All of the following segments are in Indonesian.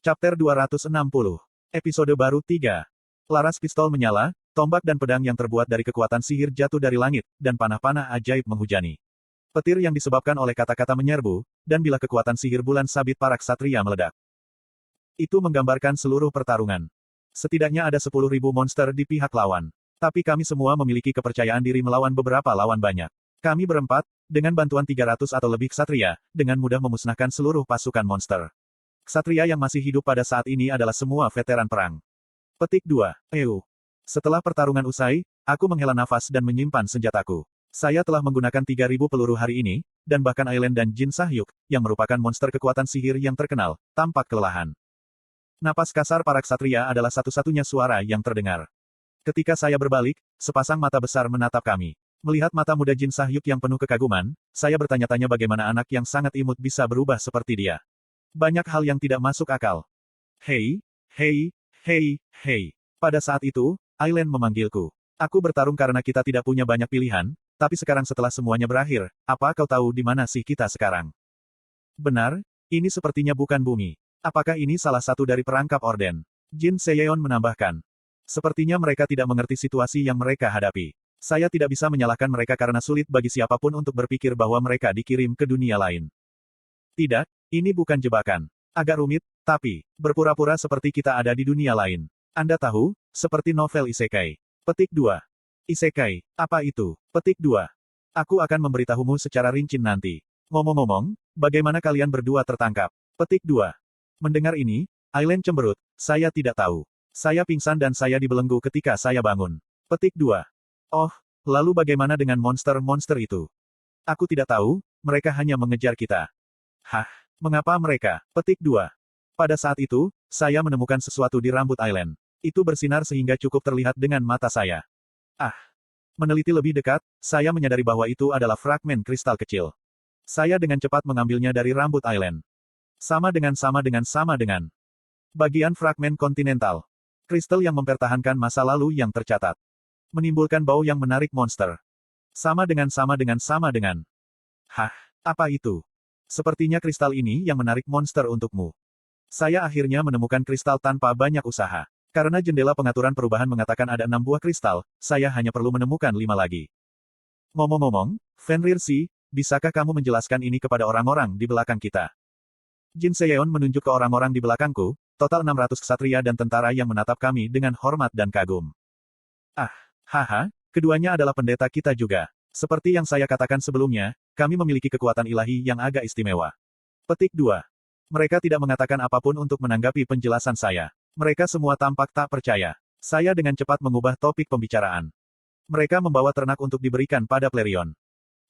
Chapter 260. Episode baru 3. Laras pistol menyala, tombak dan pedang yang terbuat dari kekuatan sihir jatuh dari langit, dan panah-panah ajaib menghujani. Petir yang disebabkan oleh kata-kata menyerbu, dan bila kekuatan sihir bulan sabit para ksatria meledak. Itu menggambarkan seluruh pertarungan. Setidaknya ada 10.000 monster di pihak lawan. Tapi kami semua memiliki kepercayaan diri melawan beberapa lawan banyak. Kami berempat, dengan bantuan 300 atau lebih ksatria, dengan mudah memusnahkan seluruh pasukan monster. Ksatria yang masih hidup pada saat ini adalah semua veteran perang. Petik 2. Setelah pertarungan usai, aku menghela nafas dan menyimpan senjataku. Saya telah menggunakan 3.000 peluru hari ini, dan bahkan Ailen dan Jin Sahyuk, yang merupakan monster kekuatan sihir yang terkenal, tampak kelelahan. Napas kasar para ksatria adalah satu-satunya suara yang terdengar. Ketika saya berbalik, sepasang mata besar menatap kami. Melihat mata muda Jin Sahyuk yang penuh kekaguman, saya bertanya-tanya bagaimana anak yang sangat imut bisa berubah seperti dia. Banyak hal yang tidak masuk akal. Hei. Pada saat itu, Ailen memanggilku. Aku bertarung karena kita tidak punya banyak pilihan, tapi sekarang setelah semuanya berakhir, apa kau tahu di mana sih kita sekarang? Benar, ini sepertinya bukan bumi. Apakah ini salah satu dari perangkap Orden? Jin Seyeon menambahkan. Sepertinya mereka tidak mengerti situasi yang mereka hadapi. Saya tidak bisa menyalahkan mereka karena sulit bagi siapapun untuk berpikir bahwa mereka dikirim ke dunia lain. Tidak, ini bukan jebakan. Agak rumit, tapi, berpura-pura seperti kita ada di dunia lain. Anda tahu, seperti novel Isekai. Petik 2. Isekai, apa itu? Petik 2. Aku akan memberitahumu secara rinci nanti. Ngomong-ngomong, bagaimana kalian berdua tertangkap? Petik 2. Mendengar ini, Ailen cemberut, saya tidak tahu. Saya pingsan dan saya dibelenggu ketika saya bangun. Petik 2. Oh, lalu bagaimana dengan monster-monster itu? Aku tidak tahu, mereka hanya mengejar kita. Hah, mengapa mereka? Petik 2. Pada saat itu, saya menemukan sesuatu di rambut Ailen. Itu bersinar sehingga cukup terlihat dengan mata saya. Meneliti lebih dekat, saya menyadari bahwa itu adalah fragmen kristal kecil. Saya dengan cepat mengambilnya dari rambut Ailen. Sama dengan. Bagian fragmen kontinental. Kristal yang mempertahankan masa lalu yang tercatat. Menimbulkan bau yang menarik monster. Sama dengan. Hah, apa itu? Sepertinya kristal ini yang menarik monster untukmu. Saya akhirnya menemukan kristal tanpa banyak usaha. Karena jendela pengaturan perubahan mengatakan ada 6 buah kristal, saya hanya perlu menemukan 5 lagi. Ngomong-ngomong, Fenrirsi, bisakah kamu menjelaskan ini kepada orang-orang di belakang kita? Jin Seyeon menunjuk ke orang-orang di belakangku, total 600 ksatria dan tentara yang menatap kami dengan hormat dan kagum. Keduanya adalah pendeta kita juga. Seperti yang saya katakan sebelumnya, kami memiliki kekuatan ilahi yang agak istimewa. Petik 2. Mereka tidak mengatakan apapun untuk menanggapi penjelasan saya. Mereka semua tampak tak percaya. Saya dengan cepat mengubah topik pembicaraan. Mereka membawa ternak untuk diberikan pada Plerion.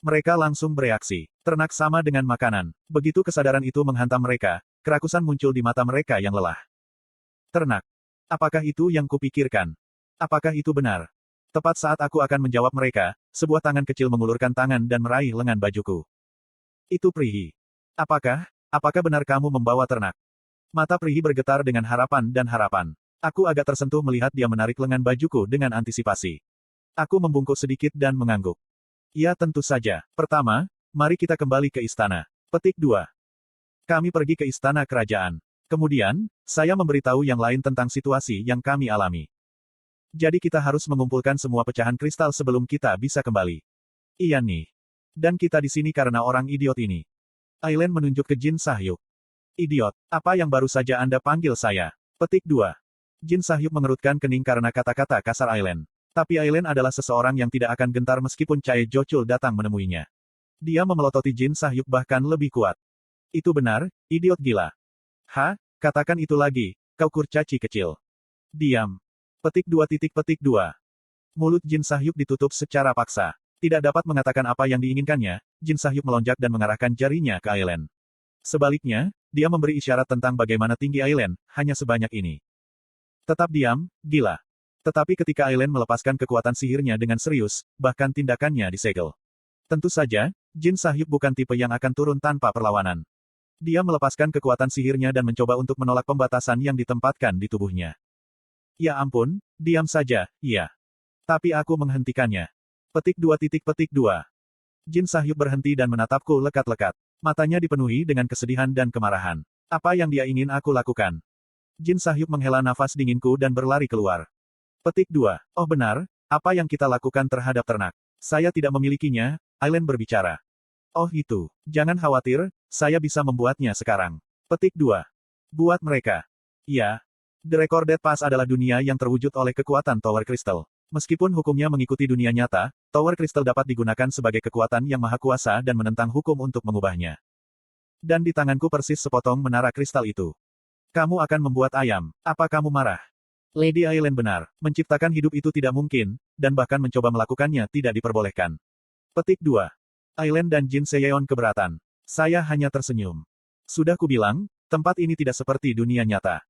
Mereka langsung bereaksi. Ternak sama dengan makanan. Begitu kesadaran itu menghantam mereka, kerakusan muncul di mata mereka yang lelah. Ternak. Apakah itu yang kupikirkan? Apakah itu benar? Tepat saat aku akan menjawab mereka, sebuah tangan kecil mengulurkan tangan dan meraih lengan bajuku. Itu Prihi. Apakah benar kamu membawa ternak? Mata Prihi bergetar dengan harapan. Aku agak tersentuh melihat dia menarik lengan bajuku dengan antisipasi. Aku membungkuk sedikit dan mengangguk. Ya tentu saja. Pertama, mari kita kembali ke istana. Petik 2. Kami pergi ke istana kerajaan. Kemudian, saya memberitahu yang lain tentang situasi yang kami alami. Jadi kita harus mengumpulkan semua pecahan kristal sebelum kita bisa kembali. Iya nih. Dan kita di sini karena orang idiot ini. Ailen menunjuk ke Jin Sahyuk. Idiot, apa yang baru saja Anda panggil saya? Petik 2. Jin Sahyuk mengerutkan kening karena kata-kata kasar Ailen. Tapi Ailen adalah seseorang yang tidak akan gentar meskipun Chae Jocul datang menemuinya. Dia memelototi Jin Sahyuk bahkan lebih kuat. Itu benar, idiot gila. Katakan itu lagi, kau kurcaci kecil. Diam. Petik 2. Mulut Jin Sahyuk ditutup secara paksa. Tidak dapat mengatakan apa yang diinginkannya, Jin Sahyuk melonjak dan mengarahkan jarinya ke Ailen. Sebaliknya, dia memberi isyarat tentang bagaimana tinggi Ailen, hanya sebanyak ini. Tetap diam, gila. Tetapi ketika Ailen melepaskan kekuatan sihirnya dengan serius, bahkan tindakannya disegel. Tentu saja, Jin Sahyuk bukan tipe yang akan turun tanpa perlawanan. Dia melepaskan kekuatan sihirnya dan mencoba untuk menolak pembatasan yang ditempatkan di tubuhnya. Ya ampun, diam saja, iya. Tapi aku menghentikannya. Petik 2. Jin Sahyuk berhenti dan menatapku lekat-lekat. Matanya dipenuhi dengan kesedihan dan kemarahan. Apa yang dia ingin aku lakukan? Jin Sahyuk menghela nafas dinginku dan berlari keluar. Petik 2. Oh benar, apa yang kita lakukan terhadap ternak? Saya tidak memilikinya, Aileen berbicara. Oh itu, jangan khawatir, saya bisa membuatnya sekarang. Petik 2. Buat mereka. Iya. The Recorded Past adalah dunia yang terwujud oleh kekuatan Tower Crystal. Meskipun hukumnya mengikuti dunia nyata, Tower Crystal dapat digunakan sebagai kekuatan yang maha kuasa dan menentang hukum untuk mengubahnya. Dan di tanganku persis sepotong menara kristal itu. Kamu akan membuat ayam. Apa kamu marah? Lady Aileen benar. Menciptakan hidup itu tidak mungkin, dan bahkan mencoba melakukannya tidak diperbolehkan. Petik 2. Aileen dan Jin Seyeon keberatan. Saya hanya tersenyum. Sudah kubilang, tempat ini tidak seperti dunia nyata.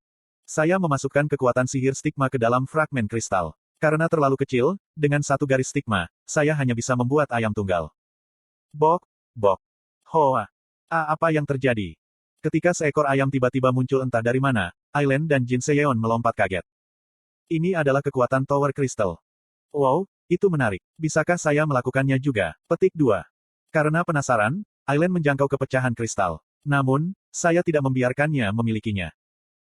Saya memasukkan kekuatan sihir stigma ke dalam fragmen kristal. Karena terlalu kecil, dengan satu garis stigma, saya hanya bisa membuat ayam tunggal. Bok, bok. Hoa. Apa yang terjadi? Ketika seekor ayam tiba-tiba muncul entah dari mana, Aileen dan Jin Seyeon melompat kaget. Ini adalah kekuatan Tower Crystal. Wow, itu menarik. Bisakah saya melakukannya juga? Petik 2. Karena penasaran, Aileen menjangkau kepecahan kristal. Namun, saya tidak membiarkannya memilikinya.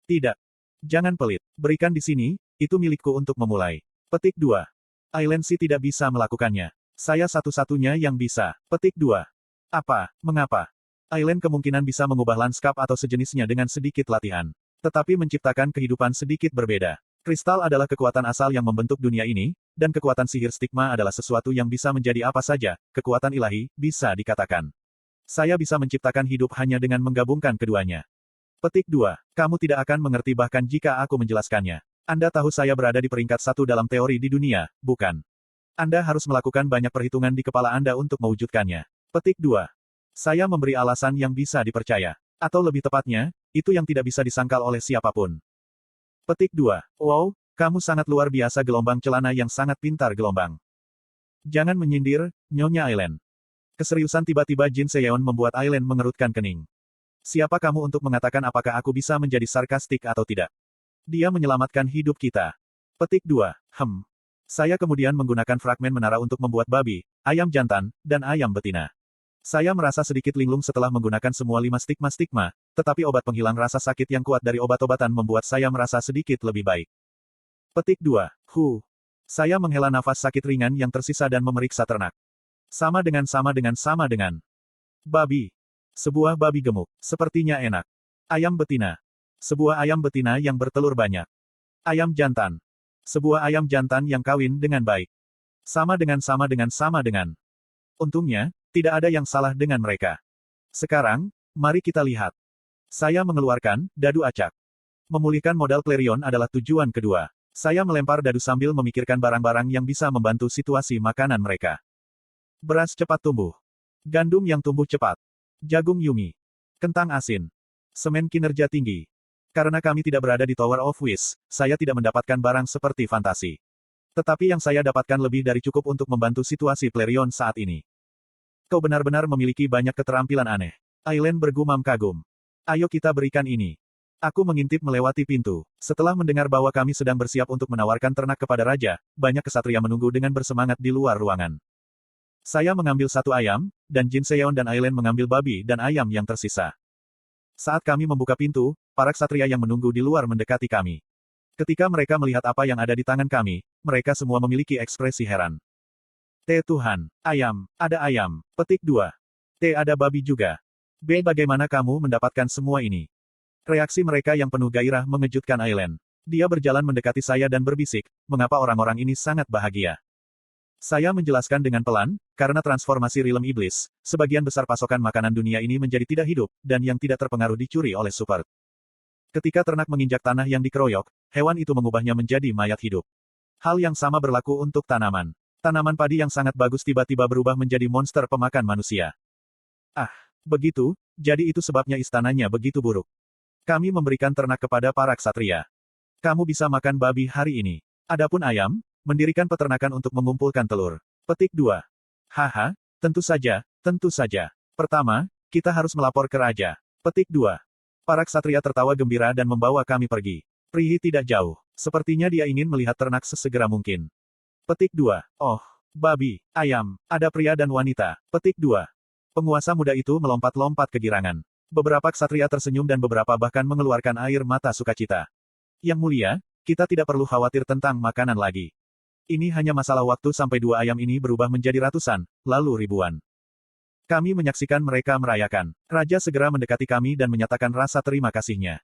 Tidak. Jangan pelit. Berikan di sini, itu milikku untuk memulai. Petik 2. Aileen sih tidak bisa melakukannya. Saya satu-satunya yang bisa. Petik 2. Apa? Mengapa? Aileen kemungkinan bisa mengubah lanskap atau sejenisnya dengan sedikit latihan. Tetapi menciptakan kehidupan sedikit berbeda. Kristal adalah kekuatan asal yang membentuk dunia ini, dan kekuatan sihir stigma adalah sesuatu yang bisa menjadi apa saja, kekuatan ilahi, bisa dikatakan. Saya bisa menciptakan hidup hanya dengan menggabungkan keduanya. Petik 2. Kamu tidak akan mengerti bahkan jika aku menjelaskannya. Anda tahu saya berada di peringkat 1 dalam teori di dunia, bukan? Anda harus melakukan banyak perhitungan di kepala Anda untuk mewujudkannya. Petik 2. Saya memberi alasan yang bisa dipercaya. Atau lebih tepatnya, itu yang tidak bisa disangkal oleh siapapun. Petik 2. Wow, kamu sangat luar biasa gelombang celana yang sangat pintar gelombang. Jangan menyindir, Nyonya Aileen. Keseriusan tiba-tiba Jin Seyeon membuat Aileen mengerutkan kening. Siapa kamu untuk mengatakan apakah aku bisa menjadi sarkastik atau tidak? Dia menyelamatkan hidup kita. Petik 2. Saya kemudian menggunakan fragmen menara untuk membuat babi, ayam jantan, dan ayam betina. Saya merasa sedikit linglung setelah menggunakan semua 5 stigma-stigma, tetapi obat penghilang rasa sakit yang kuat dari obat-obatan membuat saya merasa sedikit lebih baik. Petik 2. Saya menghela nafas sakit ringan yang tersisa dan memeriksa ternak. Sama dengan. Babi. Sebuah babi gemuk. Sepertinya enak. Ayam betina. Sebuah ayam betina yang bertelur banyak. Ayam jantan. Sebuah ayam jantan yang kawin dengan baik. Sama dengan. Untungnya, tidak ada yang salah dengan mereka. Sekarang, mari kita lihat. Saya mengeluarkan dadu acak. Memulihkan modal Clarion adalah tujuan kedua. Saya melempar dadu sambil memikirkan barang-barang yang bisa membantu situasi makanan mereka. Beras cepat tumbuh. Gandum yang tumbuh cepat. Jagung yumi. Kentang asin. Semen kinerja tinggi. Karena kami tidak berada di Tower of Wish, saya tidak mendapatkan barang seperti fantasi. Tetapi yang saya dapatkan lebih dari cukup untuk membantu situasi Clarion saat ini. Kau benar-benar memiliki banyak keterampilan aneh. Aileen bergumam kagum. Ayo kita berikan ini. Aku mengintip melewati pintu. Setelah mendengar bahwa kami sedang bersiap untuk menawarkan ternak kepada raja, banyak kesatria menunggu dengan bersemangat di luar ruangan. Saya mengambil satu ayam, dan Jin Seyeon dan Aileen mengambil babi dan ayam yang tersisa. Saat kami membuka pintu, para ksatria yang menunggu di luar mendekati kami. Ketika mereka melihat apa yang ada di tangan kami, mereka semua memiliki ekspresi heran. Tuhan, ayam, ada ayam. Petik 2. Ada babi juga. Bagaimana kamu mendapatkan semua ini? Reaksi mereka yang penuh gairah mengejutkan Aileen. Dia berjalan mendekati saya dan berbisik, mengapa orang-orang ini sangat bahagia. Saya menjelaskan dengan pelan, karena transformasi rilem iblis, sebagian besar pasokan makanan dunia ini menjadi tidak hidup, dan yang tidak terpengaruh dicuri oleh super. Ketika ternak menginjak tanah yang dikeroyok, hewan itu mengubahnya menjadi mayat hidup. Hal yang sama berlaku untuk tanaman. Tanaman padi yang sangat bagus tiba-tiba berubah menjadi monster pemakan manusia. Begitu, jadi itu sebabnya istananya begitu buruk. Kami memberikan ternak kepada para ksatria. Kamu bisa makan babi hari ini. Adapun ayam, mendirikan peternakan untuk mengumpulkan telur. Petik 2. Haha, tentu saja. Pertama, kita harus melapor ke raja. Petik 2. Para ksatria tertawa gembira dan membawa kami pergi. Prihi tidak jauh. Sepertinya dia ingin melihat ternak sesegera mungkin. Petik 2. Oh, babi, ayam, ada pria dan wanita. Petik 2. Penguasa muda itu melompat-lompat kegirangan. Beberapa ksatria tersenyum dan beberapa bahkan mengeluarkan air mata sukacita. Yang mulia, kita tidak perlu khawatir tentang makanan lagi. Ini hanya masalah waktu sampai 2 ayam ini berubah menjadi ratusan, lalu ribuan. Kami menyaksikan mereka merayakan. Raja segera mendekati kami dan menyatakan rasa terima kasihnya.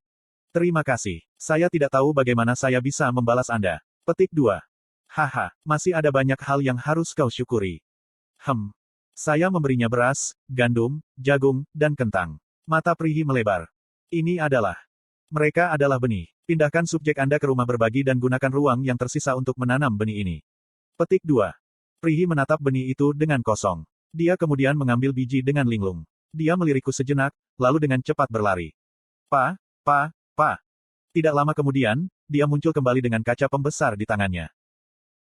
Terima kasih. Saya tidak tahu bagaimana saya bisa membalas Anda. Petik 2. Haha, masih ada banyak hal yang harus kau syukuri. Saya memberinya beras, gandum, jagung, dan kentang. Mata Prihi melebar. Ini adalah. Mereka adalah benih. Pindahkan subjek Anda ke rumah berbagi dan gunakan ruang yang tersisa untuk menanam benih ini. Petik 2. Prihi menatap benih itu dengan kosong. Dia kemudian mengambil biji dengan linglung. Dia melirikku sejenak, lalu dengan cepat berlari. Pa. Tidak lama kemudian, dia muncul kembali dengan kaca pembesar di tangannya.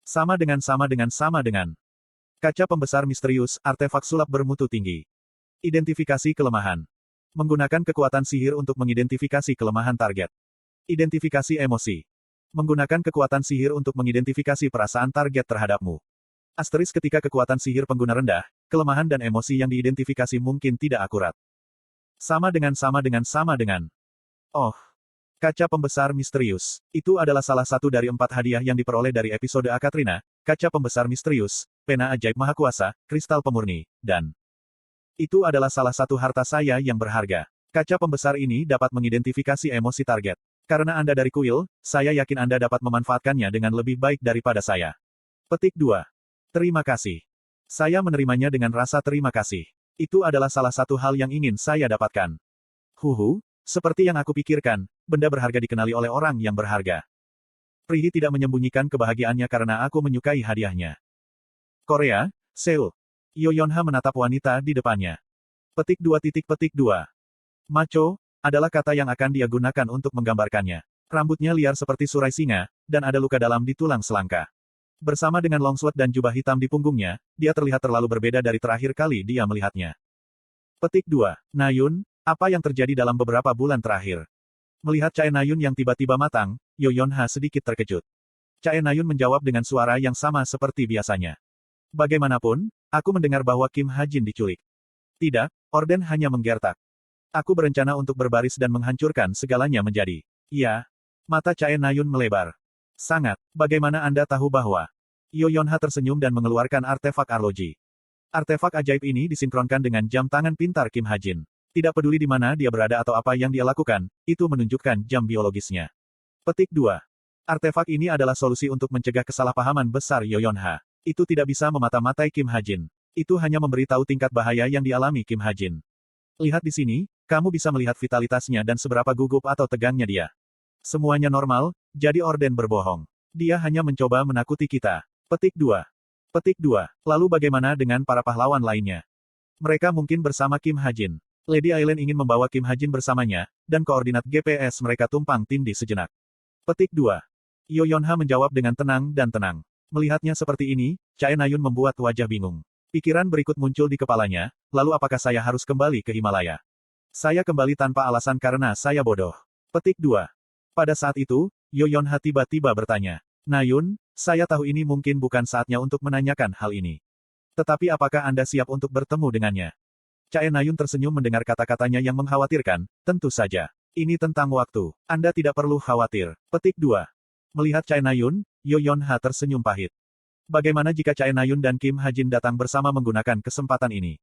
Sama dengan. Kaca pembesar misterius, artefak sulap bermutu tinggi. Identifikasi kelemahan. Menggunakan kekuatan sihir untuk mengidentifikasi kelemahan target. Identifikasi emosi. Menggunakan kekuatan sihir untuk mengidentifikasi perasaan target terhadapmu. Asteris ketika kekuatan sihir pengguna rendah, kelemahan dan emosi yang diidentifikasi mungkin tidak akurat. Sama dengan. Oh. Kaca pembesar misterius. Itu adalah salah satu dari 4 hadiah yang diperoleh dari episode Akatrina, kaca pembesar misterius, pena ajaib maha kuasa, kristal pemurni, dan itu adalah salah satu harta saya yang berharga. Kaca pembesar ini dapat mengidentifikasi emosi target. Karena Anda dari kuil, saya yakin Anda dapat memanfaatkannya dengan lebih baik daripada saya. Petik 2. Terima kasih. Saya menerimanya dengan rasa terima kasih. Itu adalah salah satu hal yang ingin saya dapatkan. Seperti yang aku pikirkan, benda berharga dikenali oleh orang yang berharga. Prihi tidak menyembunyikan kebahagiaannya karena aku menyukai hadiahnya. Korea, Seoul. Yoyonha menatap wanita di depannya. Petik 2. Macho, adalah kata yang akan dia gunakan untuk menggambarkannya. Rambutnya liar seperti surai singa, dan ada luka dalam di tulang selangka. Bersama dengan longsword dan jubah hitam di punggungnya, dia terlihat terlalu berbeda dari terakhir kali dia melihatnya. Petik 2. Nayun, apa yang terjadi dalam beberapa bulan terakhir? Melihat Chae Nayun yang tiba-tiba matang, Yoyonha sedikit terkejut. Chae Nayun menjawab dengan suara yang sama seperti biasanya. Bagaimanapun, aku mendengar bahwa Kim Ha-jin diculik. Tidak, Orden hanya menggertak. Aku berencana untuk berbaris dan menghancurkan segalanya menjadi. Ya. Mata Chae Nayun melebar. Sangat. Bagaimana Anda tahu bahwa? Yoyonha tersenyum dan mengeluarkan artefak arloji. Artefak ajaib ini disinkronkan dengan jam tangan pintar Kim Ha-jin. Tidak peduli di mana dia berada atau apa yang dia lakukan, itu menunjukkan jam biologisnya. Petik 2. Artefak ini adalah solusi untuk mencegah kesalahpahaman besar Yoyonha. Itu tidak bisa memata-matai Kim Ha-jin. Itu hanya memberi tahu tingkat bahaya yang dialami Kim Ha-jin. Lihat di sini, kamu bisa melihat vitalitasnya dan seberapa gugup atau tegangnya dia. Semuanya normal, jadi Orden berbohong. Dia hanya mencoba menakuti kita. Petik 2. Lalu bagaimana dengan para pahlawan lainnya? Mereka mungkin bersama Kim Ha-jin. Lady Aileen ingin membawa Kim Ha-jin bersamanya, dan koordinat GPS mereka tumpang tindih sejenak. Petik 2. Yoyonha menjawab dengan tenang dan tenang. Melihatnya seperti ini, Chae Nayun membuat wajah bingung. Pikiran berikut muncul di kepalanya, lalu apakah saya harus kembali ke Himalaya? Saya kembali tanpa alasan karena saya bodoh. Petik 2. Pada saat itu, Yoyonha tiba-tiba bertanya. Nayun, saya tahu ini mungkin bukan saatnya untuk menanyakan hal ini. Tetapi apakah Anda siap untuk bertemu dengannya? Chae Nayun tersenyum mendengar kata-katanya yang mengkhawatirkan, tentu saja. Ini tentang waktu. Anda tidak perlu khawatir. Petik 2. Melihat Chae Nayun, Yoyonha tersenyum pahit. Bagaimana jika Chae Nayun dan Kim Ha-jin datang bersama menggunakan kesempatan ini?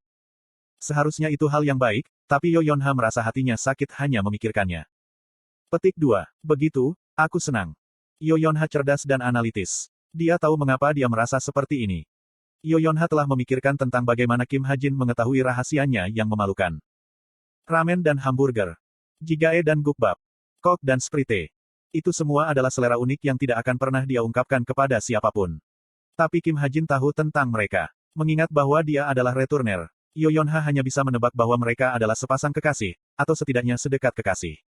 Seharusnya itu hal yang baik, tapi Yoyonha merasa hatinya sakit hanya memikirkannya. Petik 2. Begitu, aku senang. Yoyonha cerdas dan analitis. Dia tahu mengapa dia merasa seperti ini. Yoyonha telah memikirkan tentang bagaimana Kim Ha-jin mengetahui rahasianya yang memalukan. Ramen dan hamburger. Jigae dan gukbap. Kok dan sprite. Itu semua adalah selera unik yang tidak akan pernah dia ungkapkan kepada siapapun. Tapi Kim Ha-jin tahu tentang mereka. Mengingat bahwa dia adalah returner, Yoyonha hanya bisa menebak bahwa mereka adalah sepasang kekasih, atau setidaknya sedekat kekasih.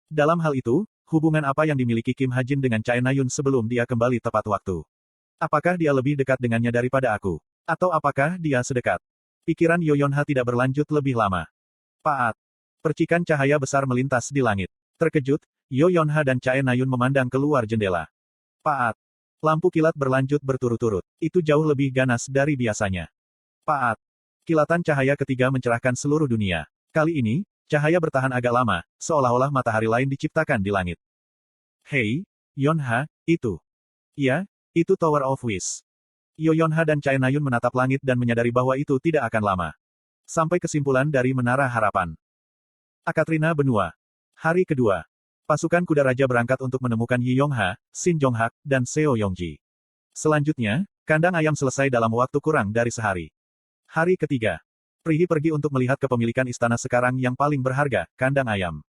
Dalam hal itu, hubungan apa yang dimiliki Kim Ha-jin dengan Chae Nayun sebelum dia kembali tepat waktu? Apakah dia lebih dekat dengannya daripada aku? Atau apakah dia sedekat? Pikiran Yoyonha tidak berlanjut lebih lama. Paat. Percikan cahaya besar melintas di langit. Terkejut, Yoyonha dan Chae Nayun memandang keluar jendela. Paat. Lampu kilat berlanjut berturut-turut. Itu jauh lebih ganas dari biasanya. Paat. Kilatan cahaya ketiga mencerahkan seluruh dunia. Kali ini, cahaya bertahan agak lama, seolah-olah matahari lain diciptakan di langit. Hei, Yonha, itu. Iya, itu Tower of Wish. Yonha dan Chae Nayun menatap langit dan menyadari bahwa itu tidak akan lama. Sampai kesimpulan dari Menara Harapan. Akatrina Benua. Hari kedua. Pasukan kuda raja berangkat untuk menemukan Yi Yonha, Shin Jonghak, dan Seo Yongji. Selanjutnya, kandang ayam selesai dalam waktu kurang dari sehari. Hari ketiga. Prihi pergi untuk melihat kepemilikan istana sekarang yang paling berharga, kandang ayam.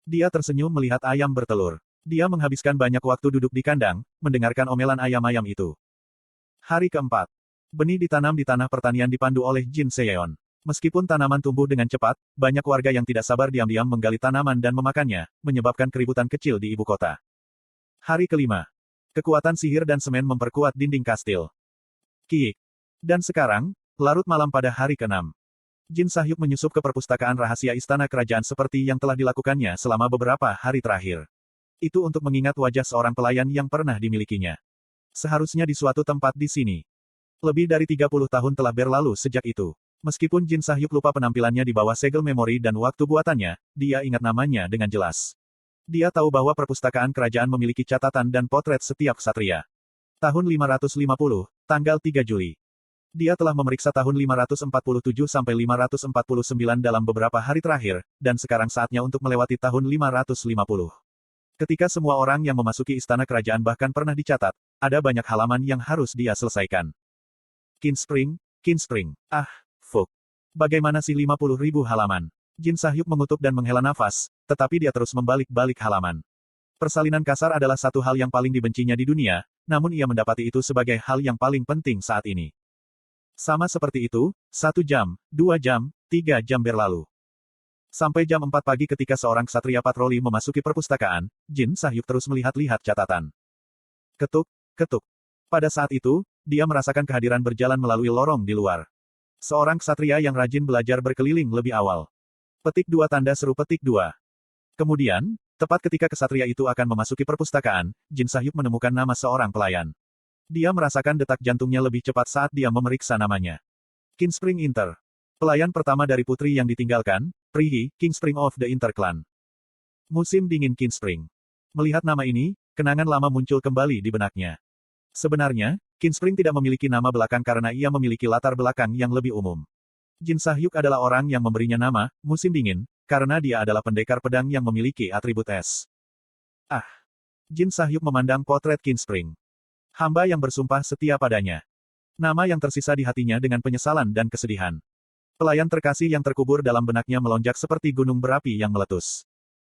Dia tersenyum melihat ayam bertelur. Dia menghabiskan banyak waktu duduk di kandang, mendengarkan omelan ayam-ayam itu. Hari keempat. Benih ditanam di tanah pertanian dipandu oleh Jin Seyeon. Meskipun tanaman tumbuh dengan cepat, banyak warga yang tidak sabar diam-diam menggali tanaman dan memakannya, menyebabkan keributan kecil di ibu kota. Hari kelima. Kekuatan sihir dan semen memperkuat dinding kastil. Kiik. Dan sekarang, larut malam pada hari keenam. Jin Sahyuk menyusup ke perpustakaan rahasia istana kerajaan seperti yang telah dilakukannya selama beberapa hari terakhir. Itu untuk mengingat wajah seorang pelayan yang pernah dimilikinya. Seharusnya di suatu tempat di sini. Lebih dari 30 tahun telah berlalu sejak itu. Meskipun Jin Sahyuk lupa penampilannya di bawah segel memori dan waktu buatannya, dia ingat namanya dengan jelas. Dia tahu bahwa perpustakaan kerajaan memiliki catatan dan potret setiap ksatria. Tahun 550, tanggal 3 Juli. Dia telah memeriksa tahun 547 sampai 549 dalam beberapa hari terakhir, dan sekarang saatnya untuk melewati tahun 550. Ketika semua orang yang memasuki istana kerajaan bahkan pernah dicatat, ada banyak halaman yang harus dia selesaikan. Kinspring. Ah, fuck. Bagaimana sih 50.000 halaman? Jin Sahyuk mengutuk dan menghela nafas, tetapi dia terus membalik-balik halaman. Persalinan kasar adalah satu hal yang paling dibencinya di dunia, namun ia mendapati itu sebagai hal yang paling penting saat ini. Sama seperti itu, 1 jam, 2 jam, 3 jam berlalu. Sampai jam 4 pagi ketika seorang ksatria patroli memasuki perpustakaan, Jin Sahyuk terus melihat-lihat catatan. Ketuk, ketuk. Pada saat itu, dia merasakan kehadiran berjalan melalui lorong di luar. Seorang ksatria yang rajin belajar berkeliling lebih awal. Petik 2 tanda seru petik 2. Kemudian, tepat ketika ksatria itu akan memasuki perpustakaan, Jin Sahyuk menemukan nama seorang pelayan. Dia merasakan detak jantungnya lebih cepat saat dia memeriksa namanya. Kinspring Inter. Pelayan pertama dari putri yang ditinggalkan, Prihi, Kingspring of the Inter Clan. Musim dingin Kinspring. Melihat nama ini, kenangan lama muncul kembali di benaknya. Sebenarnya, Kinspring tidak memiliki nama belakang karena ia memiliki latar belakang yang lebih umum. Jin Sahyuk adalah orang yang memberinya nama, Musim Dingin, karena dia adalah pendekar pedang yang memiliki atribut es. Ah! Jin Sahyuk memandang potret Kinspring. Hamba yang bersumpah setia padanya. Nama yang tersisa di hatinya dengan penyesalan dan kesedihan. Pelayan terkasih yang terkubur dalam benaknya melonjak seperti gunung berapi yang meletus.